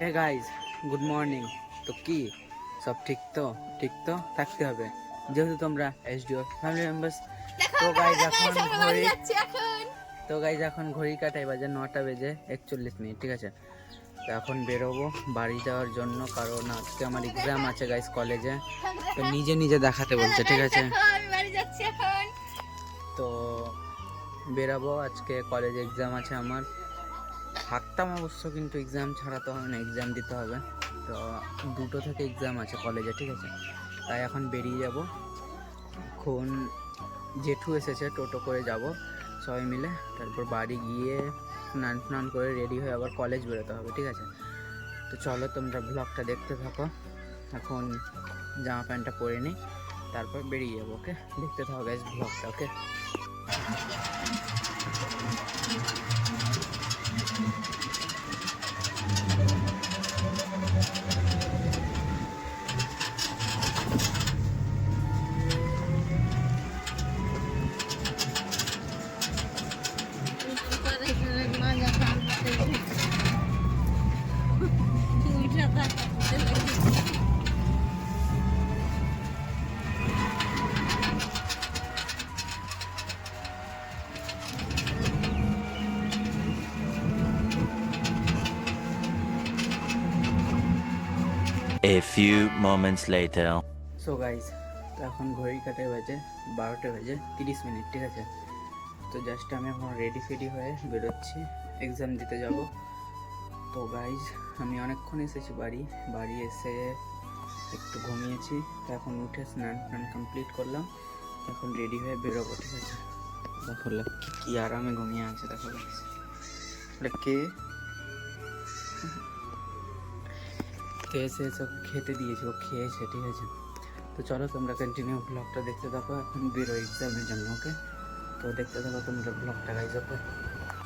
Hey guys, good morning. তো কি সব ঠিক তো থাকতে হবে, যেহেতু তোমরা এসডিও ফ্যামিলি মেম্বার্স। তো গাইজ এখন ঘড়ি কাটাই বাজে 9টা বেজে 41 মিনিট, ঠিক আছে। তো এখন বেরোবো বাড়ি যাওয়ার জন্য, কারণ আজকে আমার এক্সাম আছে গাইজ কলেজে। তো নিজে নিজে দেখাতে বলছে, ঠিক আছে। তো বেরাবো, আজকে কলেজে এক্সাম আছে আমার। থাকতাম অবশ্য, কিন্তু এক্সাম ছাড়া তো হবে না, এক্সাম দিতে হবে। তো 2টো থেকে এক্সাম আছে কলেজে, ঠিক আছে। তাই এখন বেরিয়ে যাব। এখন জেঠু এসেছে, টোটো করে যাব সবাই মিলে। তারপর বাড়ি গিয়ে স্নান করে রেডি হয়ে আবার কলেজ বেরোতে হবে, ঠিক আছে। তো চলো তোমরা ব্লগটা দেখতে থাকো। এখন জামা প্যান্টটা পরে নিই, তারপর বেরিয়ে যাবো। ওকে, দেখতে থাকো গাইস ব্লগটা। ওকে। A few moments later. So guys, তো এখন ঘড়ি কাটে বাজে 12টা বেজে 30 মিনিট, ঠিক আছে। তো জাস্ট আমি এখন রেডি হয়ে বেরোচ্ছি, এক্সাম দিতে যাব। তো গাইজ, আমি অনেকক্ষণ এসেছি বাড়ি এসে একটু ঘুমিয়েছি। তো এখন উঠে স্নান কমপ্লিট করলাম, এখন রেডি হয়ে বেরোবো, ঠিক আছে। দেখো কি আরামে ঘুমিয়ে আছে, দেখো গাইজ। কে এসে খেতে দিয়েছে, ও খেয়েছে, ঠিক আছে। তো চলো তোমরা কন্টিনিউ ব্লগটা দেখতে থাকো, এখন বেরো এক্সামের জন্য। ওকে, তো দেখতে থাকো তোমরা ব্লগটা গাইজ। ওকে।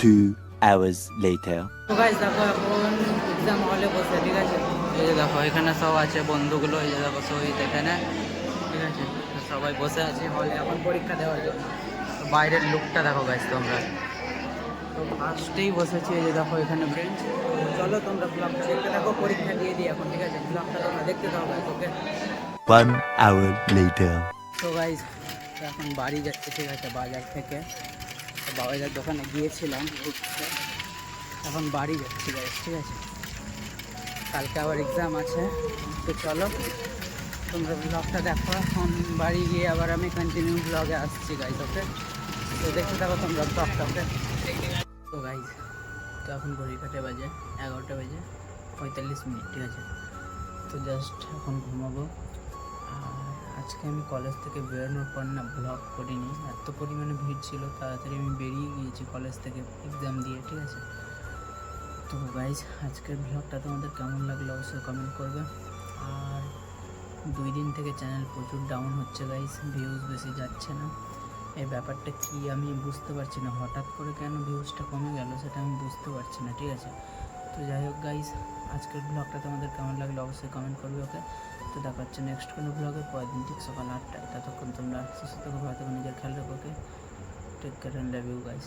2 hours later. তো গাইজ দেখো, এখন এক্সাম হলে বসে, ঠিক আছে। এই যে দেখো এখানে সব আছে বন্ধুগুলো, এই যে দেখো শহীদ এখানে, ঠিক আছে। তো সবাই বসে আছে হলে এখন পরীক্ষা দেওয়ার জন্য। তো বাইরের লুকটা দেখো গাইজ তোমরা। তো ফার্স্টেই বসেছি, এই যে দেখো এখানে ফ্রেন্ডস। চলো তোমরা ব্লগটা দেখতে থাকো, পরীক্ষা দিয়ে দিই এখন, ঠিক আছে। ব্লগটা তোমরা দেখতে থাকো গাইজ। ওকে। 1 hour later. তো গাইজ, এখন বাড়ি যাচ্ছে, ঠিক আছে, বাজার থেকে। তো বাজার দোকানে গিয়েছিলাম ঘুরতে, এখন বাড়ি যাচ্ছি গাইজ, ঠিক আছে। কালকে আবার এক্সাম আছে। তো চলো তোমরা ব্লগটা দেখো, এখন বাড়ি গিয়ে আবার আমি কন্টিনিউ ব্লগে আসছি গাইজ। ওকে, তো দেখতে থাকো তোমরা ব্লগটা। ওকে। তো গাইজ, তো এখন ঘড়ি কাটে বাজে 11টা বেজে 45 মিনিট, ঠিক আছে। তো জাস্ট এখন ঘুমাবো। আর আজকে আমি কলেজ থেকে বেরোনোর পর না ব্লগ করিনি, এত পরিমাণে ভিড় ছিল, তাড়াতাড়ি আমি বেরিয়ে গিয়েছি কলেজ থেকে এক্সাম দিয়ে, ঠিক আছে। তো গাইজ, আজকের ব্লগটা তোমাদের কেমন লাগলো অবশ্যই কমেন্ট করবে। আর 2 দিন থেকে চ্যানেল প্রচুর ডাউন হচ্ছে গাইজ, ভিউজ বেশি যাচ্ছে না। এই ব্যাপারটা কি আমি বুঝতে পারছি না, হঠাৎ করে কেন ভিউজটা কমে গেল সেটা আমি বুঝতে পারছি না, ঠিক আছে। তো যাই হোক গাইজ, আজকের ব্লগটা তোমাদের কেমন লাগলো অবশ্যই কমেন্ট করবে। ওকে, তো দেখা হচ্ছে নেক্সট কোনো ব্লগে পরের দিন ঠিক সকাল 8টায়। ততক্ষণ তোমরা সুস্থ থাকো, ভালো থাকো, নিজের খেয়াল রাখো। Okay, take care and love you guys.